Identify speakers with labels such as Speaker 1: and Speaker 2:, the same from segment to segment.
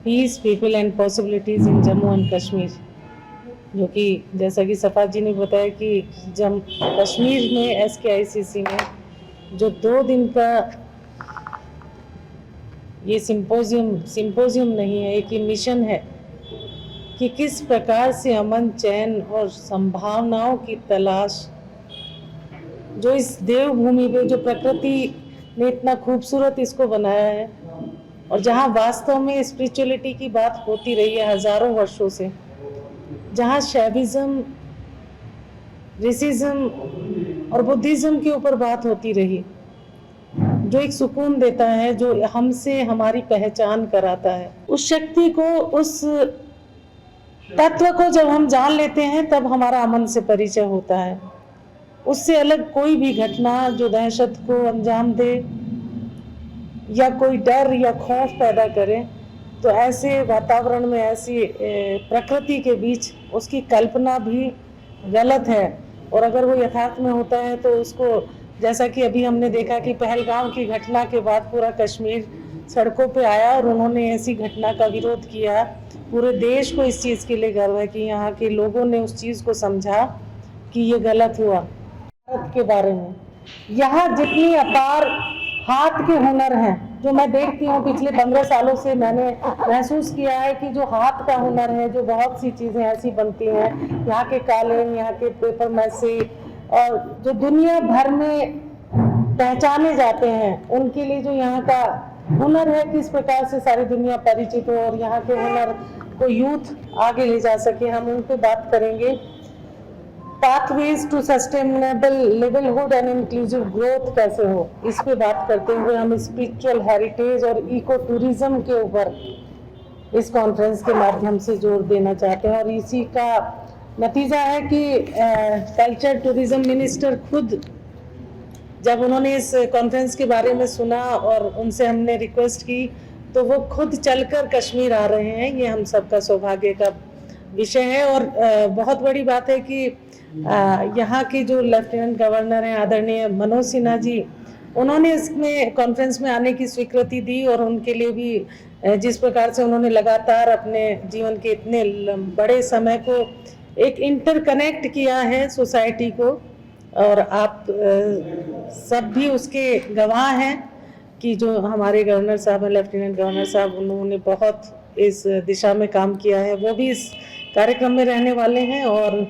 Speaker 1: Piece, people and possibilities in Jammu and Kashmir, जो कि जैसा कि सफात जी ने बताया कि कश्मीर में SKICC में जो 2 दिन का ये सिंपोजियम नहीं है, एक ये मिशन है कि किस प्रकार से अमन, चैन और संभावनाओं की तलाश जो इस देवभूमि पे, जो प्रकृति ने इतना खूबसूरत इसको बनाया है और जहाँ वास्तव में स्पिरिचुअलिटी की बात होती रही है हजारों वर्षों से, जहाँ शैविज्म, रेसिज्म और बुद्धिज्म के ऊपर बात होती रही, जो एक सुकून देता है, जो हमसे हमारी पहचान कराता है, उस शक्ति को, उस तत्व को जब हम जान लेते हैं तब हमारा अमन से परिचय होता है। उससे अलग कोई भी घटना जो दहशत को अंजाम दे या कोई डर या खौफ पैदा करे, तो ऐसे वातावरण में, ऐसी प्रकृति के बीच उसकी कल्पना भी गलत है। और अगर वो यथार्थ में होता है तो उसको, जैसा कि अभी हमने देखा कि पहलगाम की घटना के बाद पूरा कश्मीर सड़कों पे आया और उन्होंने ऐसी घटना का विरोध किया। पूरे देश को इस चीज़ के लिए गर्व है कि यहाँ के लोगों ने उस चीज़ को समझा कि ये गलत हुआ। भारत के बारे में यहाँ जितनी अपार हाथ के हुनर हैं, जो मैं देखती हूँ पिछले 15 सालों से, मैंने महसूस किया है कि जो हाथ का हुनर है, जो बहुत सी चीज़ें ऐसी बनती हैं, यहाँ के कालीन, यहाँ के पेपर मैसे, और जो दुनिया भर में पहचाने जाते हैं, उनके लिए जो यहाँ का हुनर है, किस प्रकार से सारी दुनिया परिचित हो और यहाँ के हुनर को यूथ आगे ले जा सके, हम उन पर बात करेंगे। Pathways to sustainable livelihood and inclusive growth कैसे हो, इस पे बात करते हुए हम स्पिरिचुअल हेरिटेज और इको टूरिज्म के ऊपर इस कॉन्फ्रेंस के माध्यम से जोर देना चाहते हैं। और इसी का नतीजा है कि कल्चर टूरिज्म मिनिस्टर खुद, जब उन्होंने इस कॉन्फ्रेंस के बारे में सुना और उनसे हमने रिक्वेस्ट की, तो वो खुद चलकर कश्मीर आ रहे हैं। ये हम सबका सौभाग्य का विषय है। और बहुत बड़ी बात है कि यहाँ के जो लेफ्टिनेंट गवर्नर हैं आदरणीय मनोज सिन्हा जी, उन्होंने इसमें कॉन्फ्रेंस में आने की स्वीकृति दी। और उनके लिए भी जिस प्रकार से उन्होंने लगातार अपने जीवन के इतने बड़े समय को एक इंटरकनेक्ट किया है सोसाइटी को, और आप सब भी उसके गवाह हैं कि जो हमारे गवर्नर साहब हैं, लेफ्टिनेंट गवर्नर साहब, उन्होंने बहुत इस दिशा में काम किया है। वो भी इस कार्यक्रम में रहने वाले हैं। और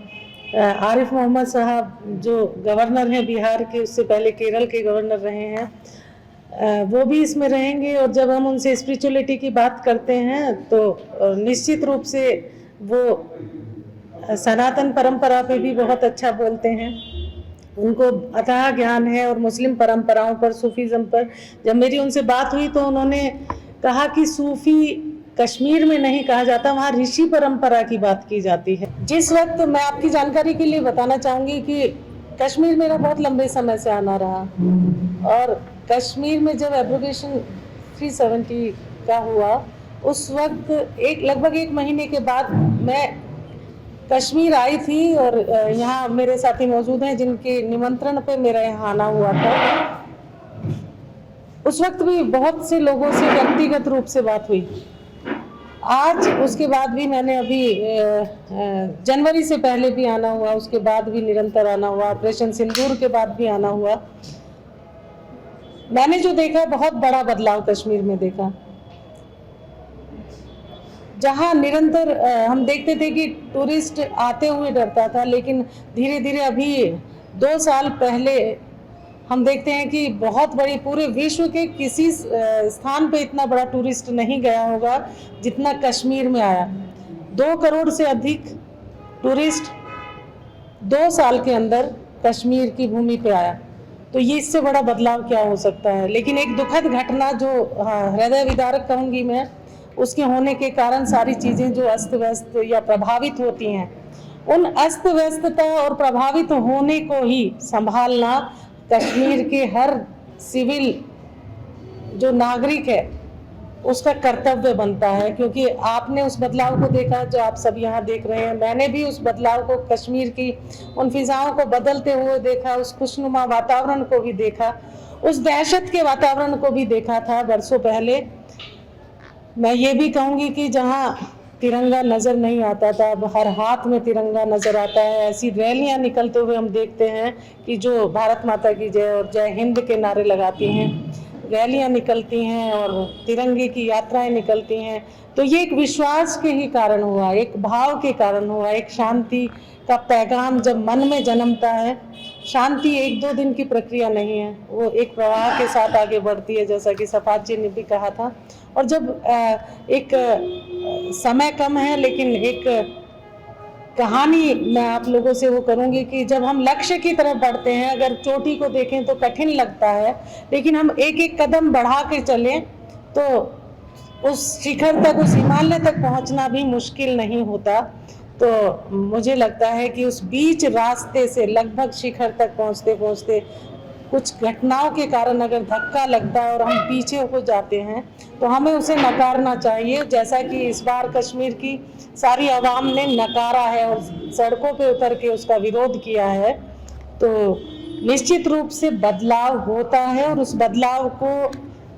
Speaker 1: आरिफ मोहम्मद साहब जो गवर्नर हैं बिहार के, उससे पहले केरल के गवर्नर रहे हैं, वो भी इसमें रहेंगे। और जब हम उनसे स्पिरिचुअलिटी की बात करते हैं तो निश्चित रूप से वो सनातन परंपरा पे भी बहुत अच्छा बोलते हैं, उनको अथाह ज्ञान है। और मुस्लिम परंपराओं पर, सूफीज़म पर जब मेरी उनसे बात हुई तो उन्होंने कहा कि सूफी कश्मीर में नहीं कहा जाता, वहाँ ऋषि परंपरा की बात की जाती है। जिस वक्त, मैं आपकी जानकारी के लिए बताना चाहूँगी कि कश्मीर मेरा बहुत लंबे समय से आना रहा, और कश्मीर में जब एब्रोगेशन 370 का हुआ, उस वक्त लगभग 1 महीने के बाद मैं कश्मीर आई थी। और यहाँ मेरे साथी मौजूद हैं जिनके निमंत्रण पे मेरा यहाँ आना हुआ था। उस वक्त भी बहुत से लोगों से व्यक्तिगत रूप से बात हुई। आज उसके बाद भी मैंने अभी जनवरी से पहले भी आना हुआ, उसके बाद भी निरंतर आना हुआ, ऑपरेशन सिंदूर के बाद भी आना हुआ। मैंने जो देखा, बहुत बड़ा बदलाव कश्मीर में देखा। जहाँ निरंतर हम देखते थे कि टूरिस्ट आते हुए डरता था, लेकिन धीरे धीरे अभी 2 साल पहले हम देखते हैं कि बहुत बड़ी, पूरे विश्व के किसी स्थान पे इतना बड़ा टूरिस्ट नहीं गया होगा जितना कश्मीर में आया। 2 करोड़ से अधिक टूरिस्ट 2 साल के अंदर कश्मीर की भूमि पे आया। तो ये इससे बड़ा बदलाव क्या हो सकता है। लेकिन एक दुखद घटना जो हृदय विदारक कहूँगी मैं, उसके होने के कारण सारी चीज़ें जो अस्त व्यस्त या प्रभावित होती हैं, उन अस्त व्यस्तता और प्रभावित होने को ही संभालना कश्मीर के हर सिविल जो नागरिक है उसका कर्तव्य बनता है। क्योंकि आपने उस बदलाव को देखा जो आप सब यहाँ देख रहे हैं, मैंने भी उस बदलाव को, कश्मीर की उन फिजाओं को बदलते हुए देखा, उस खुशनुमा वातावरण को भी देखा, उस दहशत के वातावरण को भी देखा था वर्षों पहले। मैं ये भी कहूँगी कि जहाँ तिरंगा नज़र नहीं आता था, अब हर हाथ में तिरंगा नज़र आता है। ऐसी रैलियाँ निकलते हुए हम देखते हैं कि जो भारत माता की जय और जय हिंद के नारे लगाती हैं, रैलियाँ निकलती हैं और तिरंगे की यात्राएं निकलती हैं। तो ये एक विश्वास के ही कारण हुआ, एक भाव के कारण हुआ, एक शांति का पैगाम जब मन में जन्मता है। शांति एक दो दिन की प्रक्रिया नहीं है, वो एक प्रवाह के साथ आगे बढ़ती है, जैसा कि सफात जी ने भी कहा था। और जब एक समय कम है, लेकिन एक कहानी मैं आप लोगों से वो करूंगी कि जब हम लक्ष्य की तरफ बढ़ते हैं, अगर चोटी को देखें तो कठिन लगता है, लेकिन हम एक एक कदम बढ़ा के चलें तो उस शिखर तक, उस हिमालय तक पहुंचना भी मुश्किल नहीं होता। तो मुझे लगता है कि उस बीच रास्ते से लगभग शिखर तक पहुंचते पहुंचते कुछ घटनाओं के कारण अगर धक्का लगता है और हम पीछे हो जाते हैं तो हमें उसे नकारना चाहिए, जैसा कि इस बार कश्मीर की सारी आवाम ने नकारा है और सड़कों पे उतर के उसका विरोध किया है। तो निश्चित रूप से बदलाव होता है और उस बदलाव को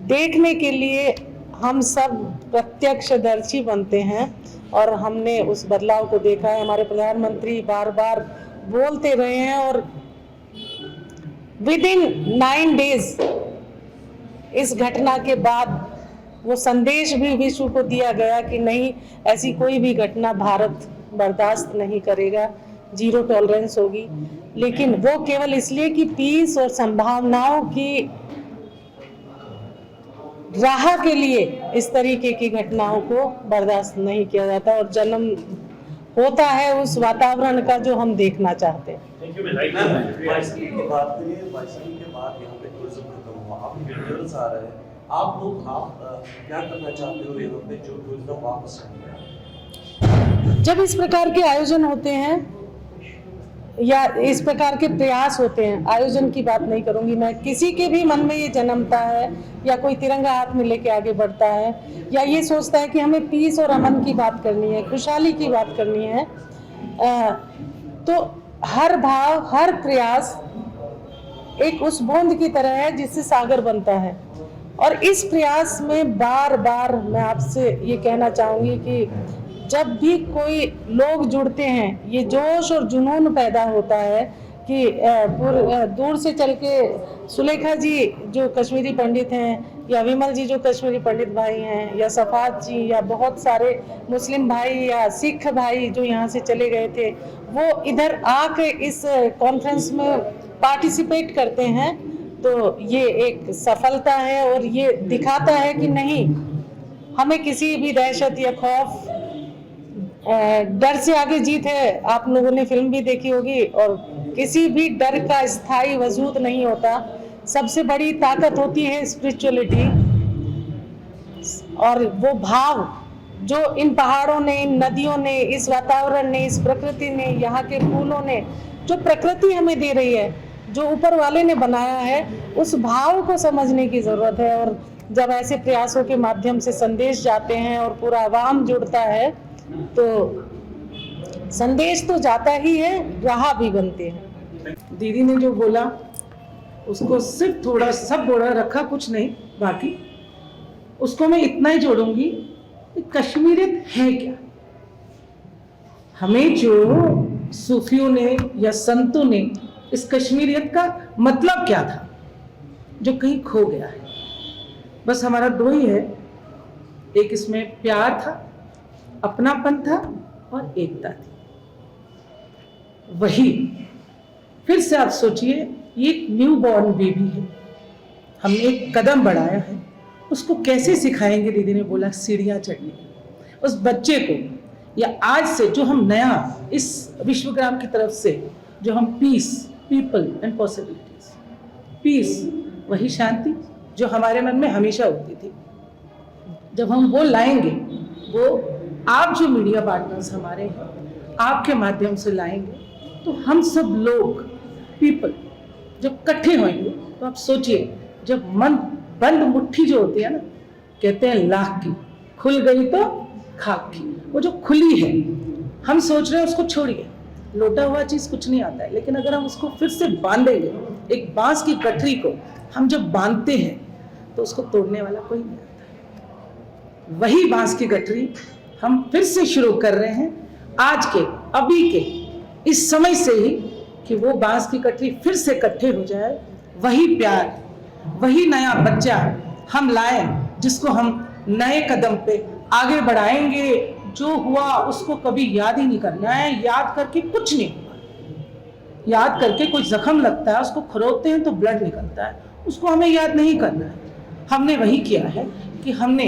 Speaker 1: देखने के लिए हम सब प्रत्यक्षदर्शी बनते हैं और हमने उस बदलाव को देखा है। हमारे प्रधानमंत्री बार बार बोलते रहे हैं और विदिन 9 डेज इस घटना के बाद वो संदेश भी विश्व को दिया गया कि नहीं, ऐसी कोई भी घटना भारत बर्दाश्त नहीं करेगा, जीरो टॉलरेंस होगी। लेकिन वो केवल इसलिए कि पीस और संभावनाओं की राह के लिए इस तरीके की घटनाओं को बर्दाश्त नहीं किया जाता और जन्म होता है उस वातावरण का जो हम देखना चाहते हैं।
Speaker 2: आप क्या करना चाहते हो यहाँ पे जो टूरिज्म वापस आएगा?
Speaker 1: जब इस प्रकार के आयोजन होते हैं या इस प्रकार के प्रयास होते हैं, आयोजन की बात नहीं करूंगी मैं, किसी के भी मन में ये जन्मता है या कोई तिरंगा हाथ में लेके आगे बढ़ता है या ये सोचता है कि हमें पीस और अमन की बात करनी है, खुशहाली की बात करनी है, तो हर भाव, हर प्रयास एक उस बूंद की तरह है जिससे सागर बनता है। और इस प्रयास में बार बार मैं आपसे ये कहना चाहूँगी कि जब भी कोई लोग जुड़ते हैं, ये जोश और जुनून पैदा होता है कि दूर से चल के सुलेखा जी जो कश्मीरी पंडित हैं या विमल जी जो कश्मीरी पंडित भाई हैं या सफात जी या बहुत सारे मुस्लिम भाई या सिख भाई जो यहाँ से चले गए थे, वो इधर आके इस कॉन्फ्रेंस में पार्टिसिपेट करते हैं, तो ये एक सफलता है और ये दिखाता है कि नहीं, हमें किसी भी दहशत या खौफ, डर से आगे जीत है। आप लोगों ने फिल्म भी देखी होगी और किसी भी डर का स्थायी वजूद नहीं होता। सबसे बड़ी ताकत होती है स्पिरिचुअलिटी और वो भाव जो इन पहाड़ों ने, इन नदियों ने, इस वातावरण ने, इस प्रकृति ने, यहाँ के फूलों ने, जो प्रकृति हमें दे रही है, जो ऊपर वाले ने बनाया है, उस भाव को समझने की ज़रूरत है। और जब ऐसे प्रयासों के माध्यम से संदेश जाते हैं और पूरा आवाम जुड़ता है तो संदेश तो जाता ही है, राह भी बनते हैं।
Speaker 3: दीदी ने जो बोला उसको सिर्फ थोड़ा सब बोला रखा, कुछ नहीं, बाकी उसको मैं इतना ही जोड़ूंगी कि कश्मीरियत है क्या। हमें जो सूफियों ने या संतों ने इस कश्मीरियत का मतलब क्या था जो कहीं खो गया है। बस हमारा दो ही है, एक इसमें प्यार था, अपनापन था और एकता थी। वही फिर से आप सोचिए, ये एक न्यू बॉर्न बेबी है, हमने एक कदम बढ़ाया है, उसको कैसे सिखाएंगे। दीदी ने बोला सीढ़ियाँ चढ़ने, उस बच्चे को या आज से जो हम नया इस विश्वग्राम की तरफ से जो हम peace, people and possibilities, peace वही शांति जो हमारे मन में हमेशा होती थी, जब हम वो लाएंगे, वो आप जो मीडिया पार्टनर्स हमारे हैं आपके माध्यम से लाएंगे, तो हम सब लोग पीपल जब इकट्ठे होंगे तो आप सोचिए, जब मन बंद मुट्ठी जो होती है ना, कहते हैं लाख की, खुल गई तो खाक की, वो जो खुली है हम सोच रहे हैं उसको छोड़िए, लोटा हुआ चीज कुछ नहीं आता है, लेकिन अगर हम उसको फिर से बांधेंगे, एक बांस की गठरी को हम जब बांधते हैं तो उसको तोड़ने वाला कोई नहीं आता। वही बांस की गठरी हम फिर से शुरू कर रहे हैं, आज के अभी के इस समय से ही, कि वो बांस की गठरी फिर से इकट्ठे हो जाए। वही प्यार, वही नया बच्चा हम लाएं, जिसको हम नए कदम पे आगे बढ़ाएंगे। जो हुआ उसको कभी याद ही नहीं करना है, याद करके कुछ नहीं हुआ। याद करके कोई जख्म लगता है, उसको खरोदते हैं तो ब्लड निकलता है, उसको हमें याद नहीं करना है। हमने वही किया है कि हमने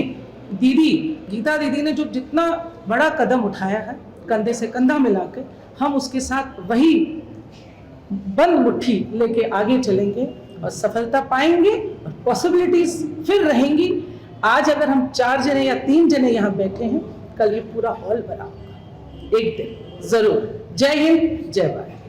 Speaker 3: दीदी, गीता दीदी ने जो जितना बड़ा कदम उठाया है, कंधे से कंधा मिला के, हम उसके साथ वही बंद मुट्ठी लेके आगे चलेंगे और सफलता पाएंगे और पॉसिबिलिटीज फिर रहेंगी। आज अगर हम 4 जने या 3 जने यहाँ बैठे हैं, कल ये पूरा हॉल भरा होगा एक दिन जरूर। जय हिंद, जय भारत।